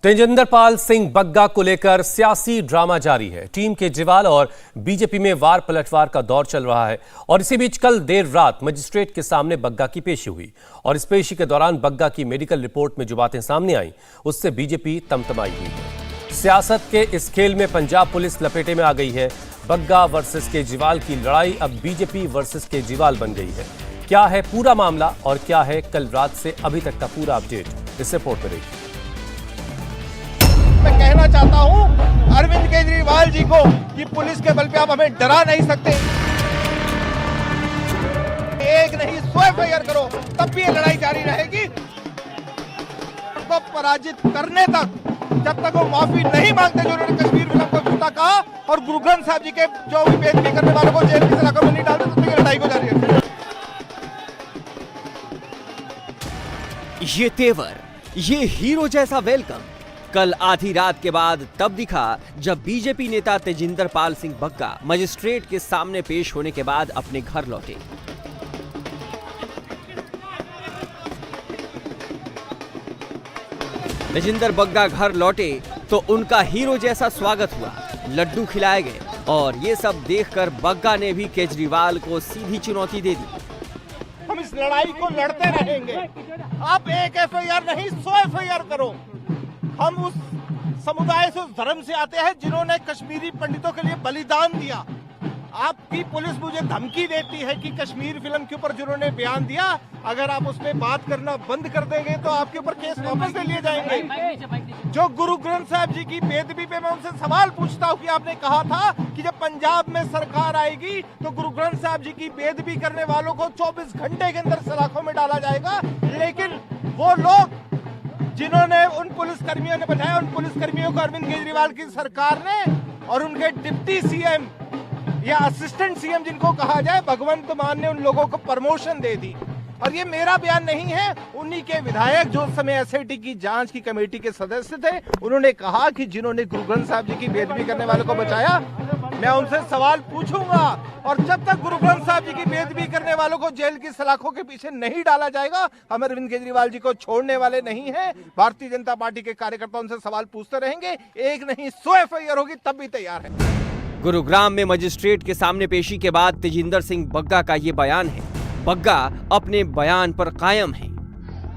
तेजिंदर पाल सिंह बग्गा को लेकर सियासी ड्रामा जारी है। टीम केजरीवाल और बीजेपी में वार पलटवार का दौर चल रहा है और इसी बीच कल देर रात मजिस्ट्रेट के सामने बग्गा की पेशी हुई और इस पेशी के दौरान बग्गा की मेडिकल रिपोर्ट में जो बातें सामने आई उससे बीजेपी तमतमाई हुई है। सियासत के इस खेल में पंजाब पुलिस लपेटे में आ गई है। बग्गा वर्सेस केजरीवाल की लड़ाई अब बीजेपी वर्सेस केजरीवाल बन गई है। क्या है पूरा मामला और क्या है कल रात से अभी तक का पूरा अपडेट, इस रिपोर्ट में देखिए। मैं कहना चाहता हूं अरविंद केजरीवाल जी को कि पुलिस के बल पे आप हमें डरा नहीं सकते। एक नहीं 100 एफआईआर करो तब भी ये लड़ाई जारी रहेगी। उसको पराजित करने तक, जब तक वो माफी नहीं मांगते जो उन्होंने कश्मीर फिल्म को झूठा कहा और गुरु ग्रंथ साहब जी के जो भी बेइज्जती करने वालों को जेल की सलाखों में नहीं डालते, तब तक ये लड़ाई को जारी रखेंगे। ये तेवर, ये हीरो जैसा वेलकम कल आधी रात के बाद तब दिखा जब बीजेपी नेता तेजिंदर पाल सिंह बग्गा मजिस्ट्रेट के सामने पेश होने के बाद अपने घर लौटे। तेजिंदर बग्गा घर लौटे तो उनका हीरो जैसा स्वागत हुआ, लड्डू खिलाए गए और ये सब देखकर बग्गा ने भी केजरीवाल को सीधी चुनौती दे दी। हम इस लड़ाई को लड़ते रहेंगे। आप एक एफआईआर नहीं 100 एफआईआर करो। हम उस समुदाय से, उस धर्म से आते हैं जिन्होंने कश्मीरी पंडितों के लिए बलिदान दिया। आपकी पुलिस मुझे धमकी देती है कि कश्मीर फिल्म के ऊपर जिन्होंने बयान दिया, अगर आप उस पर बात करना बंद कर देंगे तो आपके ऊपर केस वापस ले लिए जाएंगे। जो गुरु ग्रंथ साहब जी की बेदबी पे मैं उनसे सवाल पूछता हूँ कि आपने कहा था कि जब पंजाब में सरकार आएगी तो गुरु ग्रंथ साहब जी की बेदबी करने वालों को 24 घंटे के अंदर सलाखों में डाला जाएगा, लेकिन वो लोग जिन्होंने उन पुलिस कर्मियों ने बचाया, उन पुलिस कर्मियों को अरविंद केजरीवाल की सरकार ने और उनके डिप्टी सीएम या असिस्टेंट सीएम जिनको कहा जाए, भगवंत मान ने उन लोगों को प्रमोशन दे दी। और ये मेरा बयान नहीं है, उन्हीं के विधायक जो उस समय एसआईटी की जांच की कमेटी के सदस्य थे, उन्होंने कहा कि जिन्होंने गुरु ग्रंथ साहब जी की बेदबी करने वालों को बचाया, मैं उनसे सवाल पूछूंगा और जब तक गुरु ग्रंथ साहब जी की बेदबी करने वालों को जेल की सलाखों के पीछे नहीं डाला जाएगा, हम अरविंद केजरीवाल जी को छोड़ने वाले नहीं हैं। भारतीय जनता पार्टी के कार्यकर्ता उनसे सवाल पूछते रहेंगे। एक नहीं 100 एफआईआर होगी तब भी तैयार है। गुरुग्राम में मजिस्ट्रेट के सामने पेशी के बाद तेजिंदर सिंह बग्गा का ये बयान है। बग्गा अपने बयान पर कायम है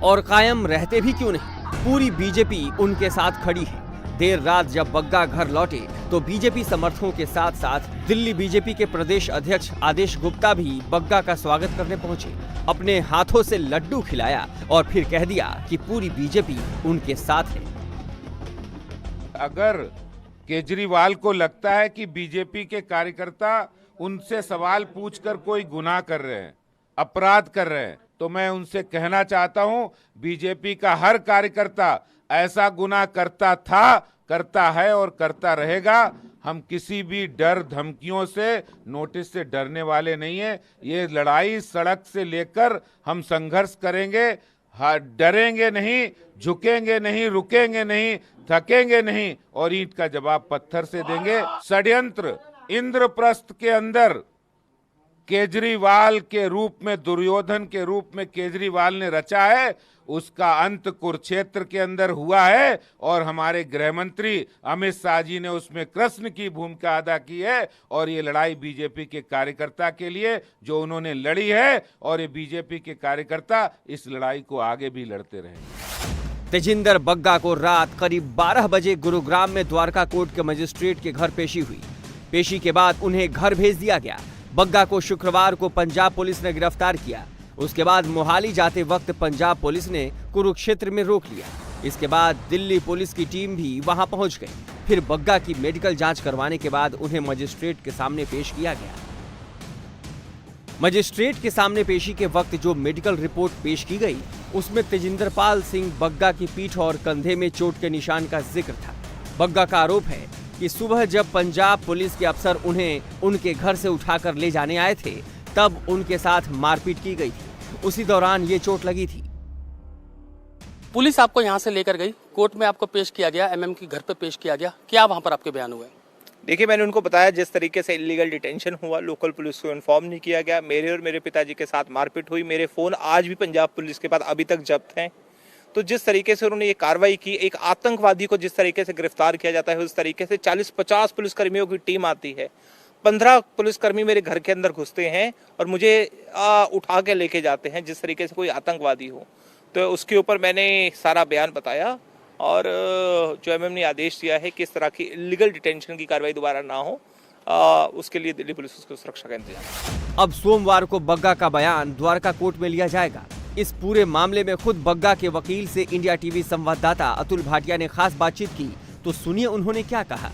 और कायम रहते भी क्यों नहीं, पूरी बीजेपी उनके साथ खड़ी है। देर रात जब बग्गा घर लौटे तो बीजेपी समर्थकों के साथ साथ दिल्ली बीजेपी के प्रदेश अध्यक्ष आदेश गुप्ता भी बग्गा का स्वागत करने पहुंचे। अपने हाथों से लड्डू खिलाया और फिर कह दिया कि पूरी बीजेपी उनके साथ है। अगर केजरीवाल को लगता है कि बीजेपी के कार्यकर्ता उनसे सवाल पूछकर कोई गुनाह कर रहे हैं, अपराध कर रहे हैं, तो मैं उनसे कहना चाहता हूं बीजेपी का हर कार्यकर्ता ऐसा गुनाह करता था, करता है और करता रहेगा। हम किसी भी डर धमकियों से, नोटिस से डरने वाले नहीं है। ये लड़ाई सड़क से लेकर हम संघर्ष करेंगे, डरेंगे नहीं, झुकेंगे नहीं, रुकेंगे नहीं, थकेंगे नहीं और ईंट का जवाब पत्थर से देंगे। षड्यंत्र इंद्रप्रस्थ के अंदर केजरीवाल के रूप में, दुर्योधन के रूप में केजरीवाल ने रचा है, उसका अंत कुरुक्षेत्र के अंदर हुआ है और हमारे गृह मंत्री अमित शाह जी ने उसमें कृष्ण की भूमिका अदा की है। और ये लड़ाई बीजेपी के कार्यकर्ता के लिए जो उन्होंने लड़ी है और ये बीजेपी के कार्यकर्ता इस लड़ाई को आगे भी लड़ते रहेंगे। तेजिंदर बग्गा को रात करीब 12 बजे गुरुग्राम में द्वारका कोर्ट के मजिस्ट्रेट के घर पेशी हुई। पेशी के बाद उन्हें घर भेज दिया गया। बग्गा को शुक्रवार को पंजाब पुलिस ने गिरफ्तार किया। उसके बाद मोहाली जाते वक्त पंजाब पुलिस ने कुरुक्षेत्र में रोक लिया। इसके बाद दिल्ली पुलिस की टीम भी वहां पहुंच गई। फिर बग्गा की मेडिकल जांच करवाने के बाद उन्हें मजिस्ट्रेट के सामने पेश किया गया। मजिस्ट्रेट के सामने पेशी के वक्त जो मेडिकल रिपोर्ट पेश की गई उसमें तेजिंदर पाल सिंह बग्गा की पीठ और कंधे में चोट के निशान का जिक्र था। बग्गा का आरोप है कि सुबह जब पंजाब पुलिस के अफसर उन्हें उनके घर से उठाकर ले जाने आए थे तब उनके साथ मारपीट की गई थी। उसी दौरान ये चोट लगी थी। पुलिस आपको यहाँ से लेकर गई, कोर्ट में आपको पेश किया गया, एमएम की घर पे पेश किया गया, क्या वहाँ पर आपके बयान हुए? देखिए, मैंने उनको बताया जिस तरीके से इलीगल डिटेंशन हुआ, लोकल पुलिस को इन्फॉर्म नहीं किया गया, मेरे और मेरे पिताजी के साथ मारपीट हुई, मेरे फ़ोन आज भी पंजाब पुलिस के पास अभी तक जब्त हैं। तो जिस तरीके से उन्होंने ये कार्रवाई की, एक आतंकवादी को जिस तरीके से गिरफ्तार किया जाता है उस तरीके से 40-50 पुलिसकर्मियों की टीम आती है, 15 पुलिसकर्मी मेरे घर के अंदर घुसते हैं और मुझे उठा के लेके जाते हैं जिस तरीके से कोई आतंकवादी हो। तो उसके ऊपर मैंने सारा बयान बताया और जो एमएम ने आदेश दिया है कि इस तरह की इलीगल डिटेंशन की कार्रवाई दोबारा ना हो, उसके लिए दिल्ली पुलिस उसको सुरक्षा का इंतजाम। अब सोमवार को बग्गा का बयान द्वारका कोर्ट में लिया जाएगा। इस पूरे मामले में खुद बग्गा के वकील से इंडिया टीवी संवाददाता अतुल भाटिया ने खास बातचीत की, तो सुनिए उन्होंने क्या कहा।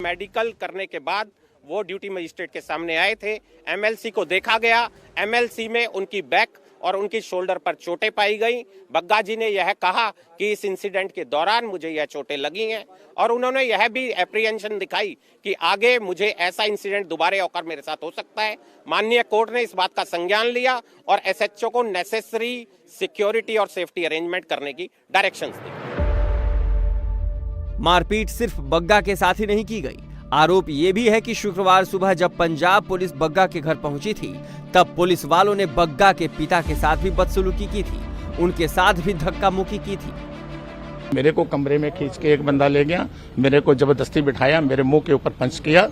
मेडिकल करने के बाद वो ड्यूटी मजिस्ट्रेट के सामने आए थे, एमएलसी को देखा गया, एमएलसी में उनकी बैक और उनकी शोल्डर पर चोटें पाई गई। बग्गा जी ने यह कहा कि इस इंसिडेंट के दौरान मुझे यह चोटें लगी हैं और उन्होंने यह भी एप्रीहेंशन दिखाई कि आगे मुझे ऐसा इंसिडेंट दोबारा होकर मेरे साथ हो सकता है। माननीय कोर्ट ने इस बात का संज्ञान लिया और एसएचओ को नेसेसरी सिक्योरिटी और सेफ्टी अरेंजमेंट करने की डायरेक्शंस दी। मारपीट सिर्फ बग्गा के साथ ही नहीं की गई। आरोप ये भी है कि शुक्रवार सुबह जब पंजाब पुलिस बग्गा के घर पहुंची थी, तब पुलिस वालों ने बग्गा के पिता के साथ भी बदसलूकी की थी, उनके साथ भी धक्का मुक्की की थी। मेरे को कमरे में खींच के एक बंदा ले गया, मेरे को जबरदस्ती बिठाया, मेरे मुंह के ऊपर पंच किया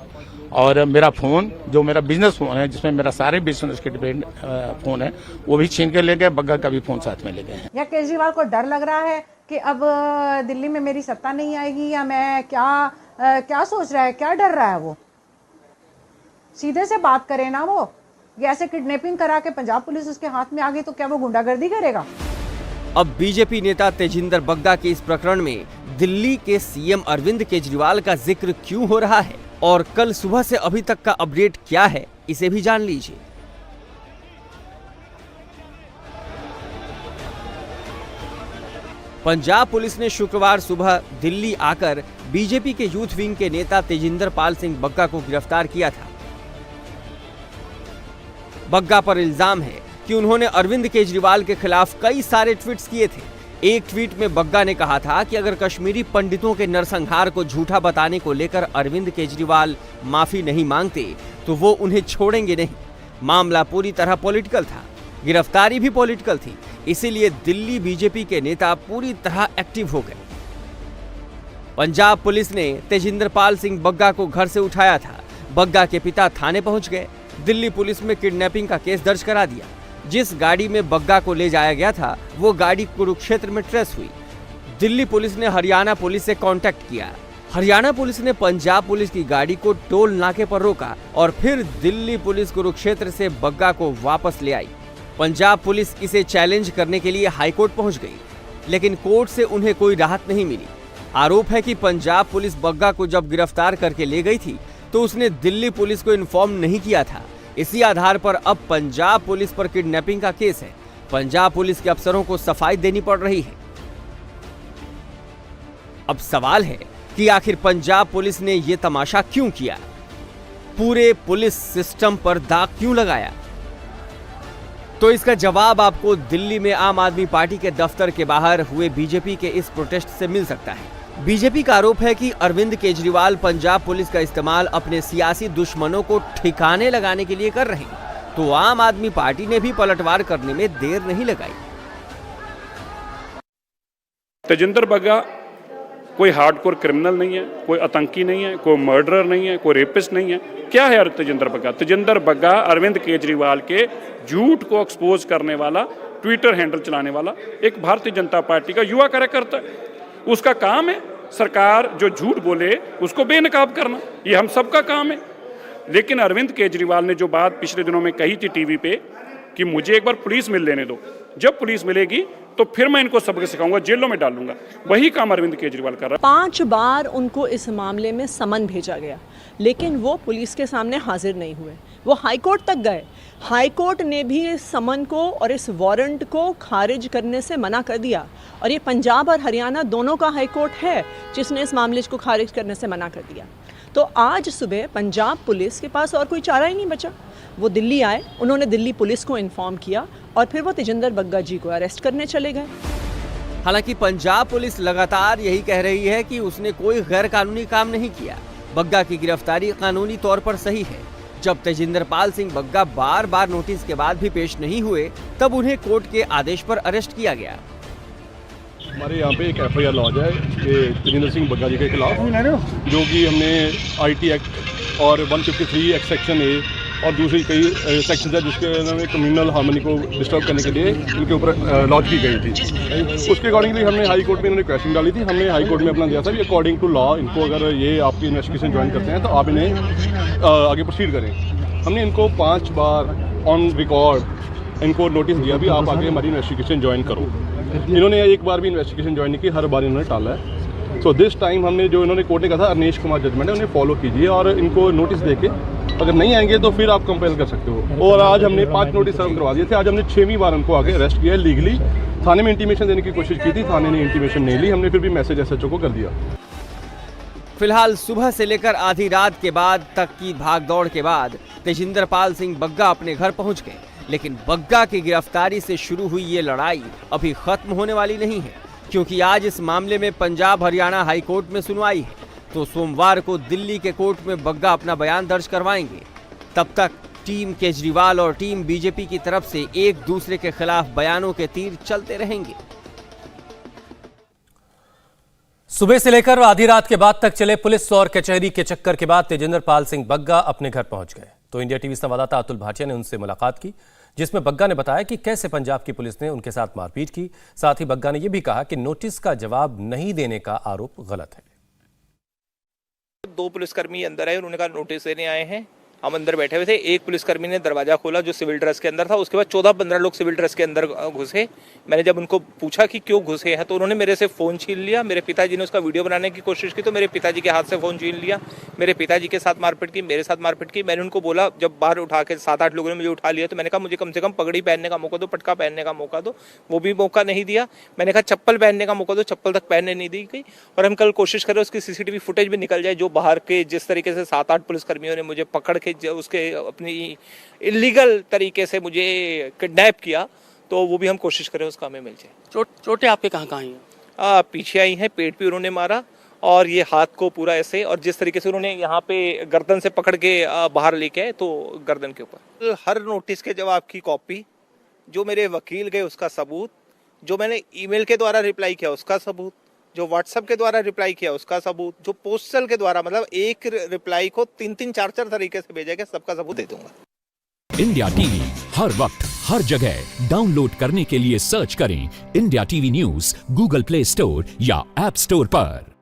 और मेरा फोन, जो मेरा बिजनेस फोन है जिसमें मेरा सारे बिजनेस के डिपेंड फोन है, वो भी छीन के ले गए। बग्गा का भी फोन साथ में ले गए। या केजरीवाल को डर लग रहा है कि अब दिल्ली में मेरी सत्ता नहीं आएगी, या मैं क्या सोच रहा है, क्या डर रहा है? वो सीधे से बात करे ना। वो ऐसे किडनैपिंग करा के पंजाब पुलिस उसके हाथ में आ गई तो क्या वो गुंडागर्दी करेगा? अब बीजेपी नेता तेजिंदर बग्गा के इस प्रकरण में दिल्ली के सीएम अरविंद केजरीवाल का जिक्र क्यों हो रहा है और कल सुबह से अभी तक का अपडेट क्या है, इसे भी जान लीजिए। पंजाब पुलिस ने शुक्रवार सुबह दिल्ली आकर बीजेपी के यूथ विंग के नेता तेजिंदर पाल सिंह बग्गा को गिरफ्तार किया था। बग्गा पर इल्जाम है कि उन्होंने अरविंद केजरीवाल के खिलाफ कई सारे ट्वीट्स किए थे। एक ट्वीट में बग्गा ने कहा था कि अगर कश्मीरी पंडितों के नरसंहार को झूठा बताने को लेकर अरविंद केजरीवाल माफी नहीं मांगते तो वो उन्हें छोड़ेंगे नहीं। मामला पूरी तरह पॉलिटिकल था, गिरफ्तारी भी पॉलिटिकल थी, इसीलिए दिल्ली बीजेपी के नेता पूरी तरह एक्टिव हो गए। पंजाब पुलिस ने तेजिंदर पाल सिंह बग्गा को घर से उठाया था। बग्गा के पिता थाने पहुंच गए। दिल्ली पुलिस में किडनैपिंग का केस दर्ज करा दिया। जिस गाड़ी में बग्गा को ले जाया गया था वो गाड़ी कुरुक्षेत्र में ट्रेस हुई। दिल्ली पुलिस ने हरियाणा पुलिस से कांटेक्ट किया। हरियाणा पुलिस ने पंजाब पुलिस की गाड़ी को टोल नाके पर रोका और फिर दिल्ली पुलिस कुरुक्षेत्र से बग्गा को वापस ले आई। पंजाब पुलिस इसे चैलेंज करने के लिए हाईकोर्ट पहुंच गई, लेकिन कोर्ट से उन्हें कोई राहत नहीं मिली। आरोप है कि पंजाब पुलिस बग्गा को जब गिरफ्तार करके ले गई थी तो उसने दिल्ली पुलिस को इन्फॉर्म नहीं किया था। इसी आधार पर अब पंजाब पुलिस पर किडनैपिंग का केस है। पंजाब पुलिस के अफसरों को सफाई देनी पड़ रही है। अब सवाल है कि आखिर पंजाब पुलिस ने यह तमाशा क्यों किया, पूरे पुलिस सिस्टम पर दाग क्यों लगाया? तो इसका जवाब आपको दिल्ली में आम आदमी पार्टी के दफ्तर के बाहर हुए बीजेपी के इस प्रोटेस्ट से मिल सकता है। बीजेपी का आरोप है कि अरविंद केजरीवाल पंजाब पुलिस का इस्तेमाल अपने सियासी दुश्मनों को ठिकाने लगाने के लिए कर रहे हैं, तो आम आदमी पार्टी ने भी पलटवार करने में देर नहीं लगाई। तेजिंदर बग्गा कोई हार्डकोर क्रिमिनल नहीं है, कोई आतंकी नहीं है, कोई मर्डरर नहीं है, कोई रेपिस्ट नहीं है। क्या है तेजिंदर बग्गा? तेजिंदर बग्गा अरविंद केजरीवाल के झूठ को एक्सपोज करने वाला, ट्विटर हैंडल चलाने वाला एक भारतीय जनता पार्टी का युवा कार्यकर्ता है। उसका काम है सरकार जो झूठ बोले उसको बेनकाब करना, ये हम सबका काम है। लेकिन अरविंद केजरीवाल ने जो बात पिछले दिनों में कही थी टीवी पे कि मुझे एक बार पुलिस मिल लेने दो, जब पुलिस मिलेगी तो फिर मैं इनको सबक सिखाऊंगा, जेलों में डालूंगा, वही काम अरविंद केजरीवाल कर रहा है। 5 बार उनको इस मामले में समन भेजा गया, लेकिन वो पुलिस के सामने हाजिर नहीं हुए। वो हाईकोर्ट तक गए। हाईकोर्ट ने भी इस समन को और इस वारंट को खारिज करने से मना कर दिया, और ये पंजाब और हरियाणा दोनों का हाईकोर्ट है जिसने इस मामले को खारिज करने से मना कर दिया। तो आज सुबह पंजाब पुलिस के पास और कोई चारा ही नहीं बचा। वो दिल्ली आए, उन्होंने दिल्ली पुलिस को इन्फॉर्म किया और फिर वो तेजिंदर बग्गा जी को अरेस्ट करने चले गए। हालांकि पंजाब पुलिस लगातार यही कह रही है कि उसने कोई गैर कानूनी काम नहीं किया। बग्गा की गिरफ्तारी कानूनी तौर पर सही है। जब तेजिंदर पाल सिंह बग्गा बार बार नोटिस के बाद भी पेश नहीं हुए, तब उन्हें कोर्ट के आदेश पर अरेस्ट किया गया। हमारे यहाँ पे एक FIR लॉन्च है कि तेजिंदर सिंह बग्गा जी के खिलाफ, जो कि हमने IT एक्ट और 153 एक्ट सेक्शन ए और दूसरी कई सेक्शन है जिसके उन्होंने कम्युनल हार्मनी को डिस्टर्ब करने के लिए इनके ऊपर लॉन्च की गई थी। उसके अकॉर्डिंगली हमने हाई कोर्ट में इन्होंने क्वेश्चन डाली थी। हमने हाई कोर्ट में अपना दिया था कि अकॉर्डिंग टू लॉ इनको अगर ये आपकी इन्वेस्टिगेशन ज्वाइन करते हैं तो आप इन्हें आगे प्रोसीड करें। हमने इनको 5 बार ऑन रिकॉर्ड इनको नोटिस दिया भी आप आगे हमारी इन्वेस्टिगेशन ज्वाइन करो। इन्होंने एक बार भी इन्वेस्टिगेशन ज्वाइन नहीं की, हर बार इन्होंने टाला है। सो दिस टाइम हमने जो इन्होंने कोर्ट ने कहा था अरनेश कुमार जजमेंट है उन्हें फॉलो कीजिए और इनको नोटिस देके अगर नहीं आएंगे तो फिर आप कंपेल कर सकते हो। और आज हमने 5 नोटिस सर्व करवा दिए थे। आज हमने 6वीं बार उनको आगे अरेस्ट किया है लीगली। थाने में इंटीमेशन देने की कोशिश की थी, थाने ने इंटीमेशन नहीं ली। हमने फिर भी मैसेज SHO को कर दिया। फिलहाल सुबह से लेकर आधी रात के बाद तक की भागदौड़ के बाद तेजिंदर पाल सिंह बग्गा अपने घर पहुंच गए, लेकिन बग्गा की गिरफ्तारी से शुरू हुई ये लड़ाई अभी खत्म होने वाली नहीं है, क्योंकि आज इस मामले में पंजाब हरियाणा हाई कोर्ट में सुनवाई है, तो सोमवार को दिल्ली के कोर्ट में बग्गा अपना बयान दर्ज करवाएंगे। तब तक टीम केजरीवाल और टीम बीजेपी की तरफ से एक दूसरे के खिलाफ बयानों के तीर चलते रहेंगे। सुबह से लेकर आधी रात के बाद तक चले पुलिस और कचहरी के चक्कर के बाद तेजिंदर पाल सिंह बग्गा अपने घर पहुंच गए। तो इंडिया टीवी संवाददाता अतुल भाटिया ने उनसे मुलाकात की, जिसमें बग्गा ने बताया कि कैसे पंजाब की पुलिस ने उनके साथ मारपीट की। साथ ही बग्गा ने यह भी कहा कि नोटिस का जवाब नहीं देने का आरोप गलत है। 2 पुलिसकर्मी अंदर आए, उन्होंने कहा नोटिस देने आए हैं। हम अंदर बैठे हुए थे। एक पुलिसकर्मी ने दरवाजा खोला जो सिविल ड्रेस के अंदर था। उसके बाद 14-15 लोग सिविल ड्रेस के अंदर घुसे। मैंने जब उनको पूछा कि क्यों घुसे हैं तो उन्होंने मेरे से फ़ोन छीन लिया। मेरे पिताजी ने उसका वीडियो बनाने की कोशिश की तो मेरे पिताजी के हाथ से फ़ोन छीन लिया। मेरे पिताजी के साथ मारपीट की, मेरे साथ मारपीट की। मैंने उनको बोला, जब बाहर उठा के 7-8 लोगों ने मुझे उठा लिया तो मैंने कहा मुझे कम से कम पगड़ी पहनने का मौका दो, पटका पहनने का मौका दो। वो भी मौका नहीं दिया। मैंने कहा चप्पल पहनने का मौका दो, चप्पल तक पहनने नहीं दी गई। और हम कल कोशिश करें उसकी CCTV फुटेज भी निकल जाए, जो बाहर के जिस तरीके से 7-8 पुलिसकर्मियों ने मुझे पकड़ के उसके अपनी इलीगल तरीके से मुझे किडनैप किया, तो वो भी हम कोशिश करें उसका हमें मिल जाए। चोटें आपके कहाँ हैं? पीछे आई हैं, पेट पे उन्होंने मारा और ये हाथ को पूरा ऐसे, और जिस तरीके से उन्होंने यहाँ पे गर्दन से पकड़ के बाहर लेके आए तो गर्दन के ऊपर। हर नोटिस के जवाब की कॉपी, जो मेरे वकील गए उसका सबूत, जो मैंने ईमेल के द्वारा रिप्लाई किया उसका सबूत, जो व्हाट्सएप के द्वारा रिप्लाई किया उसका सबूत, जो पोस्टल के द्वारा, मतलब एक रिप्लाई को 3-3, 4-4 तरीके से भेजा गया, सबका सबूत दे दूंगा। इंडिया टीवी हर वक्त हर जगह डाउनलोड करने के लिए सर्च करें India TV news Google play store या ऐप स्टोर पर।